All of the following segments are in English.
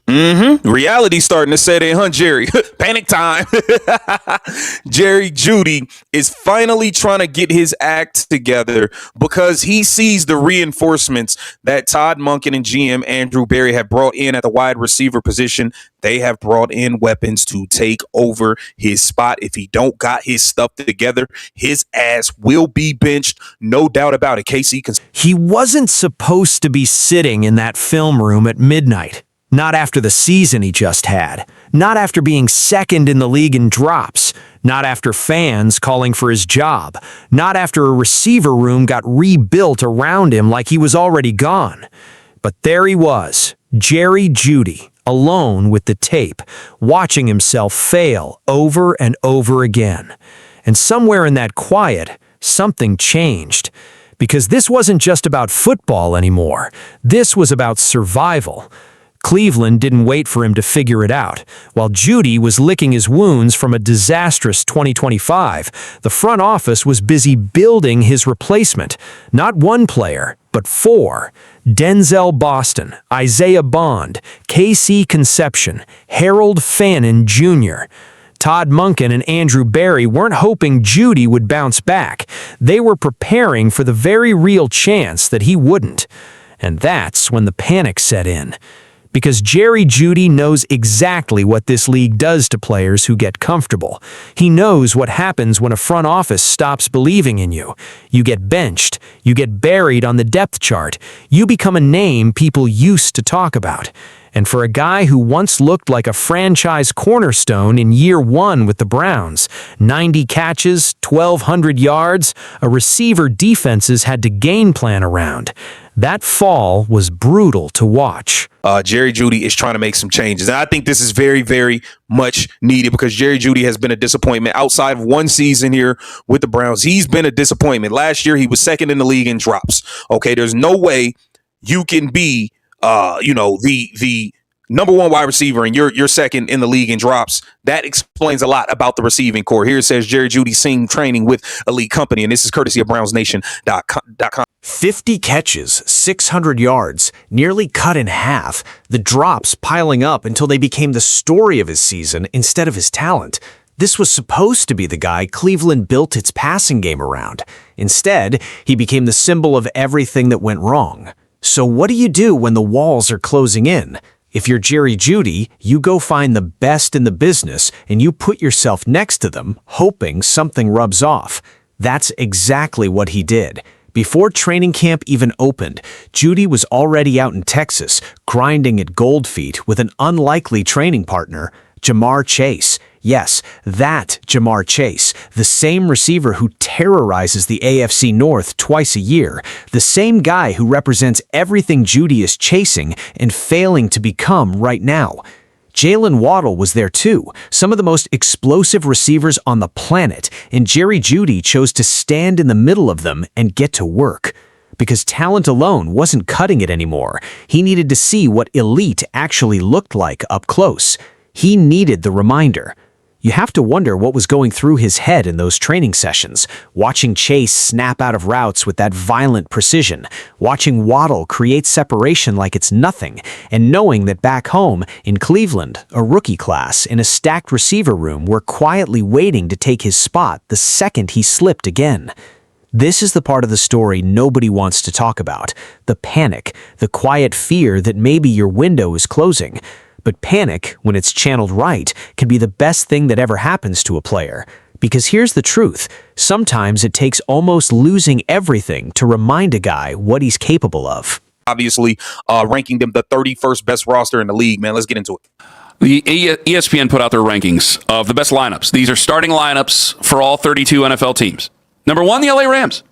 Reality starting to set in, huh, Jerry? Panic time. Jerry Jeudy is finally trying to get his act together because he sees the reinforcements that Todd Monken and GM Andrew Berry have brought in at the wide receiver position. They have brought in weapons to take over his spot. If he don't got his stuff together, his ass will be benched. No doubt about it. KC. He wasn't supposed to be sitting in that film room at midnight. Not after the season he just had. Not after being second in the league in drops. Not after fans calling for his job. Not after a receiver room got rebuilt around him like he was already gone. But there he was, Jerry Jeudy, alone with the tape, watching himself fail over and over again. And somewhere in that quiet, something changed. Because this wasn't just about football anymore. This was about survival. Cleveland didn't wait for him to figure it out. While Jeudy was licking his wounds from a disastrous 2025, the front office was busy building his replacement. Not one player, but four. Denzel Boston, Isaiah Bond, KC Conception, Harold Fannin Jr. Todd Monken and Andrew Berry weren't hoping Jeudy would bounce back. They were preparing for the very real chance that he wouldn't. And that's when the panic set in. Because Jerry Jeudy knows exactly what this league does to players who get comfortable. He knows what happens when a front office stops believing in you. You get benched. You get buried on the depth chart. You become a name people used to talk about. And for a guy who once looked like a franchise cornerstone in year one with the Browns, 90 catches, 1,200 yards, a receiver defenses had to game plan around. That fall was brutal to watch. Jerry Jeudy is trying to make some changes. And I think this is very, very much needed because Jerry Jeudy has been a disappointment outside of one season here with the Browns. He's been a disappointment. Last year, he was second in the league in drops. Okay, there's no way you can be, the number one wide receiver and you're second in the league in drops. That explains a lot about the receiving core. Here it says Jerry Jeudy seen training with elite company, and this is courtesy of BrownsNation.com. 50 catches, 600 yards, nearly cut in half, the drops piling up until they became the story of his season instead of his talent. This was supposed to be the guy Cleveland built its passing game around. Instead, he became the symbol of everything that went wrong. So what do you do when the walls are closing in? If you're Jerry Jeudy, you go find the best in the business and you put yourself next to them, hoping something rubs off. That's exactly what he did. Before training camp even opened, Jeudy was already out in Texas, grinding at Gold Feet with an unlikely training partner, Ja'Marr Chase. Yes, that Ja'Marr Chase, the same receiver who terrorizes the AFC North twice a year, the same guy who represents everything Jeudy is chasing and failing to become right now. Jaylen Waddle was there too, some of the most explosive receivers on the planet, and Jerry Jeudy chose to stand in the middle of them and get to work. Because talent alone wasn't cutting it anymore. He needed to see what elite actually looked like up close. He needed the reminder. You have to wonder what was going through his head in those training sessions, watching Chase snap out of routes with that violent precision, watching Waddle create separation like it's nothing, and knowing that back home in Cleveland, a rookie class in a stacked receiver room were quietly waiting to take his spot the second he slipped again. This is the part of the story nobody wants to talk about, the panic, the quiet fear that maybe your window is closing. But panic, when it's channeled right, can be the best thing that ever happens to a player. Because here's the truth. Sometimes it takes almost losing everything to remind a guy what he's capable of. Obviously, ranking them the 31st best roster in the league, man. Let's get into it. The ESPN put out their rankings of the best lineups. These are starting lineups for all 32 NFL teams. Number 1, the LA Rams.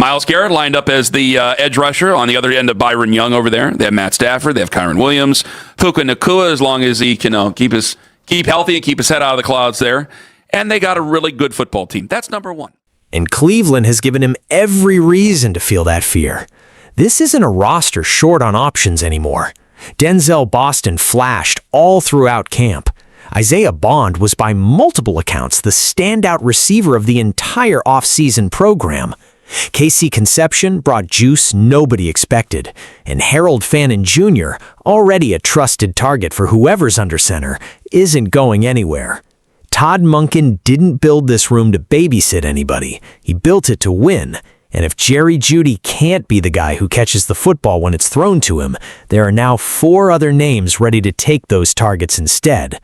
Myles Garrett lined up as the edge rusher on the other end of Byron Young over there. They have Matt Stafford. They have Kyron Williams. Puka Nacua, as long as he can keep healthy and keep his head out of the clouds there. And they got a really good football team. That's number 1. And Cleveland has given him every reason to feel that fear. This isn't a roster short on options anymore. Denzel Boston flashed all throughout camp. Isaiah Bond was by multiple accounts the standout receiver of the entire offseason program. KC Conception brought juice nobody expected, and Harold Fannin Jr., already a trusted target for whoever's under center, isn't going anywhere. Todd Monken didn't build this room to babysit anybody. He built it to win. And if Jeudy can't be the guy who catches the football when it's thrown to him, there are now 4 other names ready to take those targets instead.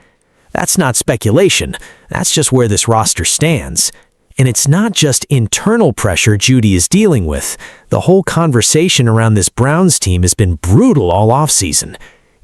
That's not speculation. That's just where this roster stands. And it's not just internal pressure Jeudy is dealing with. The whole conversation around this Browns team has been brutal all offseason.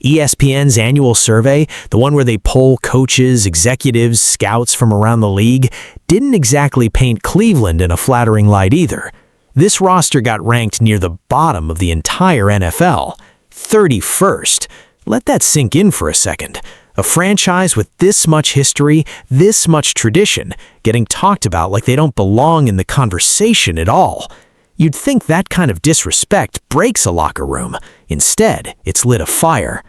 ESPN's annual survey, the one where they poll coaches, executives, scouts from around the league, didn't exactly paint Cleveland in a flattering light either. This roster got ranked near the bottom of the entire NFL, 31st. Let that sink in for a second. A franchise with this much history, this much tradition, getting talked about like they don't belong in the conversation at all. You'd think that kind of disrespect breaks a locker room. Instead, it's lit a fire.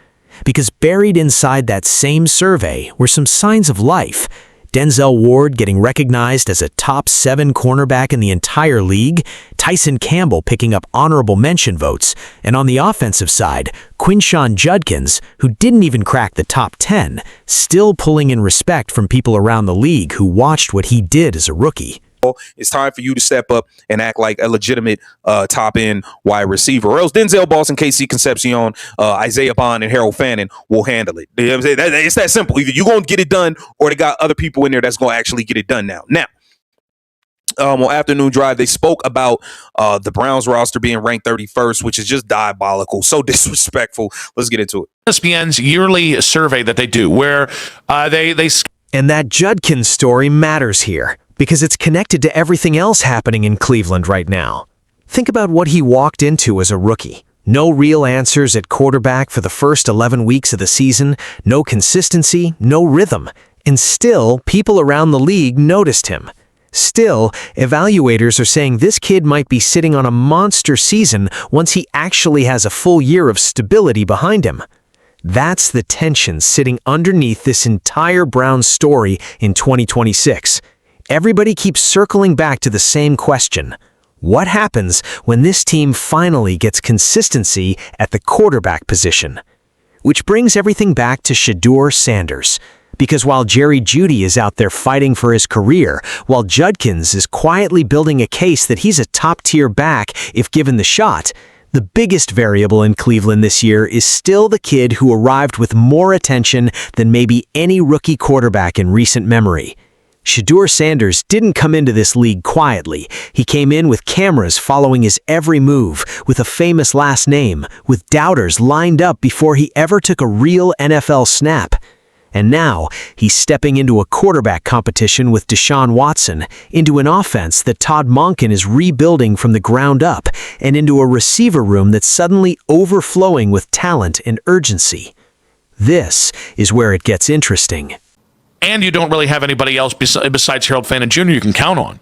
Because buried inside that same survey were some signs of life. Denzel Ward getting recognized as a top 7 cornerback in the entire league, Tyson Campbell picking up honorable mention votes, and on the offensive side, Quinshon Judkins, who didn't even crack the top 10, still pulling in respect from people around the league who watched what he did as a rookie. It's time for you to step up and act like a legitimate top-end wide receiver. Or else Denzel Boston, KC Concepcion, Isaiah Bond, and Harold Fannin will handle it. You know what I'm saying? It's that simple. Either you're going to get it done or they got other people in there that's going to actually get it done now. On Afternoon Drive, they spoke about the Browns roster being ranked 31st, which is just diabolical, so disrespectful. Let's get into it. ESPN's yearly survey that they do, where they And that Judkins story matters here, because it's connected to everything else happening in Cleveland right now. Think about what he walked into as a rookie. No real answers at quarterback for the first 11 weeks of the season, no consistency, no rhythm. And still, people around the league noticed him. Still, evaluators are saying this kid might be sitting on a monster season once he actually has a full year of stability behind him. That's the tension sitting underneath this entire Browns story in 2026. Everybody keeps circling back to the same question. What happens when this team finally gets consistency at the quarterback position? Which brings everything back to Shedeur Sanders. Because while Jeudy is out there fighting for his career, while Judkins is quietly building a case that he's a top-tier back if given the shot, the biggest variable in Cleveland this year is still the kid who arrived with more attention than maybe any rookie quarterback in recent memory. Shedeur Sanders didn't come into this league quietly. He came in with cameras following his every move, with a famous last name, with doubters lined up before he ever took a real NFL snap. And now, he's stepping into a quarterback competition with Deshaun Watson, into an offense that Todd Monken is rebuilding from the ground up, and into a receiver room that's suddenly overflowing with talent and urgency. This is where it gets interesting. and you don't really have anybody else besides Harold Fannin Jr. you can count on.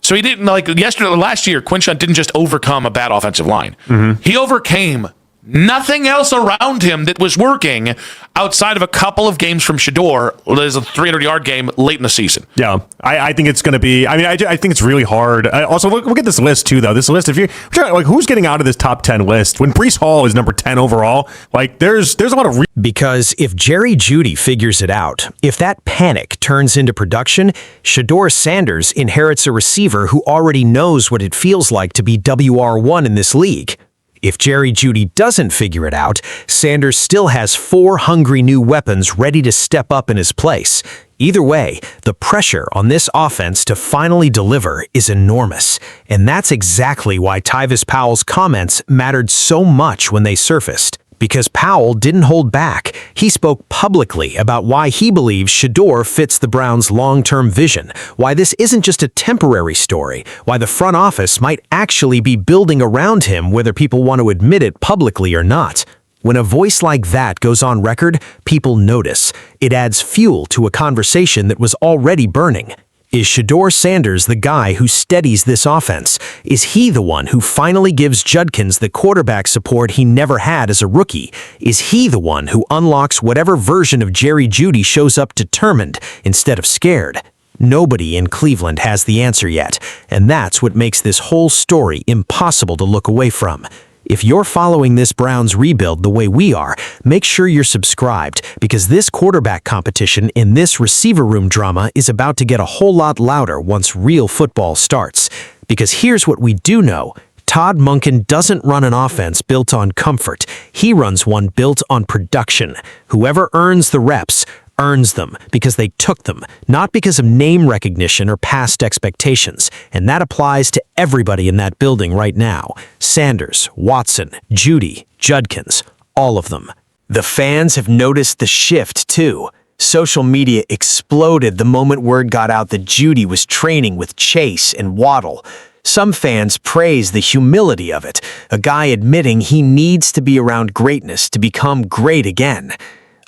So he didn't, like last year, Quinshon didn't just overcome a bad offensive line. Mm-hmm. He overcame nothing else around him that was working outside of a couple of games from Shedeur. There's a 300-yard game late in the season. Yeah, I think it's going to be. I mean, I think it's really hard. Also, look at this list too, though. This list, if you're like, who's getting out of this top 10 list? When Breece Hall is number 10 overall, like there's a lot of. Because if Jeudy figures it out, if that panic turns into production, Shedeur Sanders inherits a receiver who already knows what it feels like to be WR1 in this league. If Jeudy doesn't figure it out, Sanders still has 4 hungry new weapons ready to step up in his place. Either way, the pressure on this offense to finally deliver is enormous. And that's exactly why Tyvis Powell's comments mattered so much when they surfaced. Because Powell didn't hold back. He spoke publicly about why he believes Shedeur fits the Browns' long-term vision, why this isn't just a temporary story, why the front office might actually be building around him whether people want to admit it publicly or not. When a voice like that goes on record, people notice. It adds fuel to a conversation that was already burning. Is Shedeur Sanders the guy who steadies this offense? Is he the one who finally gives Judkins the quarterback support he never had as a rookie? Is he the one who unlocks whatever version of Jeudy shows up determined instead of scared? Nobody in Cleveland has the answer yet, and that's what makes this whole story impossible to look away from. If you're following this Browns rebuild the way we are, make sure you're subscribed, because this quarterback competition in this receiver room drama is about to get a whole lot louder once real football starts. Because here's what we do know. Todd Monken doesn't run an offense built on comfort. He runs one built on production. Whoever earns the reps earns them because they took them, not because of name recognition or past expectations. And that applies to everybody in that building right now. Sanders, Watson, Jeudy, Judkins, all of them. The fans have noticed the shift too. Social media exploded the moment word got out that Jeudy was training with Chase and Waddle. Some fans praise the humility of it, a guy admitting he needs to be around greatness to become great again.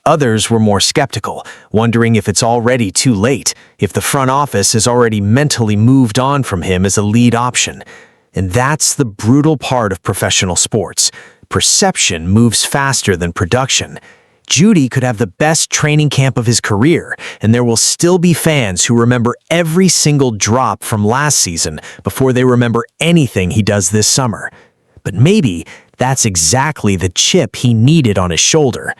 Others were more skeptical, wondering if it's already too late, if the front office has already mentally moved on from him as a lead option. And that's the brutal part of professional sports. Perception moves faster than production. Jeudy could have the best training camp of his career, and there will still be fans who remember every single drop from last season before they remember anything he does this summer. But maybe that's exactly the chip he needed on his shoulder.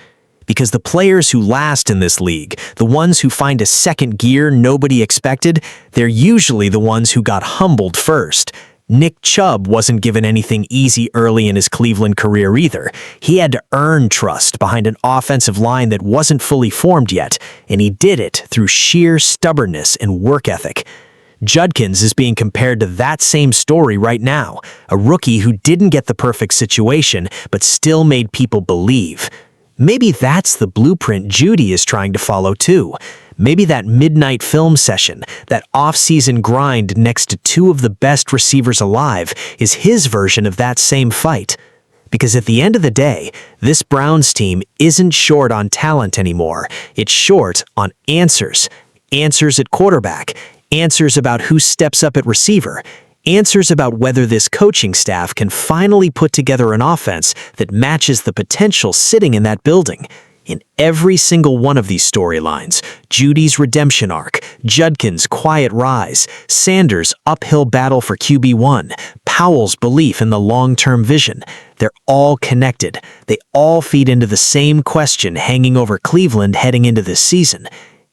Because the players who last in this league, the ones who find a second gear nobody expected, they're usually the ones who got humbled first. Nick Chubb wasn't given anything easy early in his Cleveland career either. He had to earn trust behind an offensive line that wasn't fully formed yet, and he did it through sheer stubbornness and work ethic. Judkins is being compared to that same story right now, a rookie who didn't get the perfect situation but still made people believe. Maybe that's the blueprint Jeudy is trying to follow too. Maybe that midnight film session, that off-season grind next to two of the best receivers alive, is his version of that same fight. Because at the end of the day, this Browns team isn't short on talent anymore. It's short on answers. Answers at quarterback. Answers about who steps up at receiver. Answers about whether this coaching staff can finally put together an offense that matches the potential sitting in that building. In every single one of these storylines, Jeudy's redemption arc, Judkins' quiet rise, Sanders' uphill battle for QB1, Powell's belief in the long-term vision, they're all connected. They all feed into the same question hanging over Cleveland heading into this season.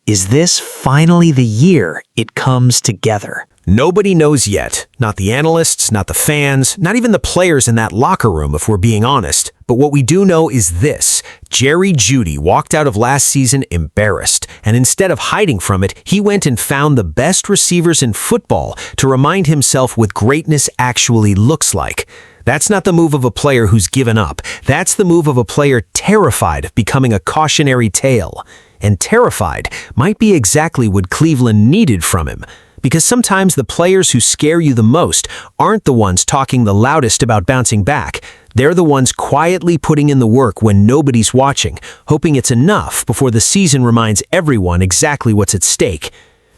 Is this finally the year it comes together? Nobody knows yet. Not the analysts, not the fans, not even the players in that locker room, if we're being honest. But what we do know is this. Jerry Jeudy walked out of last season embarrassed, and instead of hiding from it, he went and found the best receivers in football to remind himself what greatness actually looks like. That's not the move of a player who's given up. That's the move of a player terrified of becoming a cautionary tale. And terrified might be exactly what Cleveland needed from him. Because sometimes the players who scare you the most aren't the ones talking the loudest about bouncing back. They're the ones quietly putting in the work when nobody's watching, hoping it's enough before the season reminds everyone exactly what's at stake.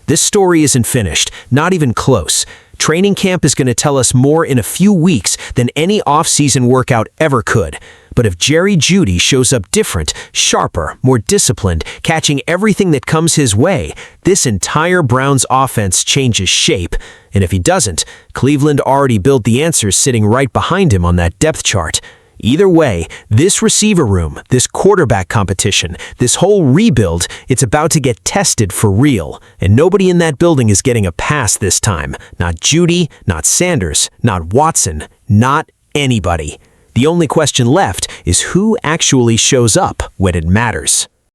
This story isn't finished, not even close. Training camp is going to tell us more in a few weeks than any off-season workout ever could. But if Jerry Jeudy shows up different, sharper, more disciplined, catching everything that comes his way, this entire Browns offense changes shape. And if he doesn't, Cleveland already built the answers sitting right behind him on that depth chart. Either way, this receiver room, this quarterback competition, this whole rebuild, it's about to get tested for real. And nobody in that building is getting a pass this time. Not Jeudy, not Sanders, not Watson, not anybody. The only question left is who actually shows up when it matters.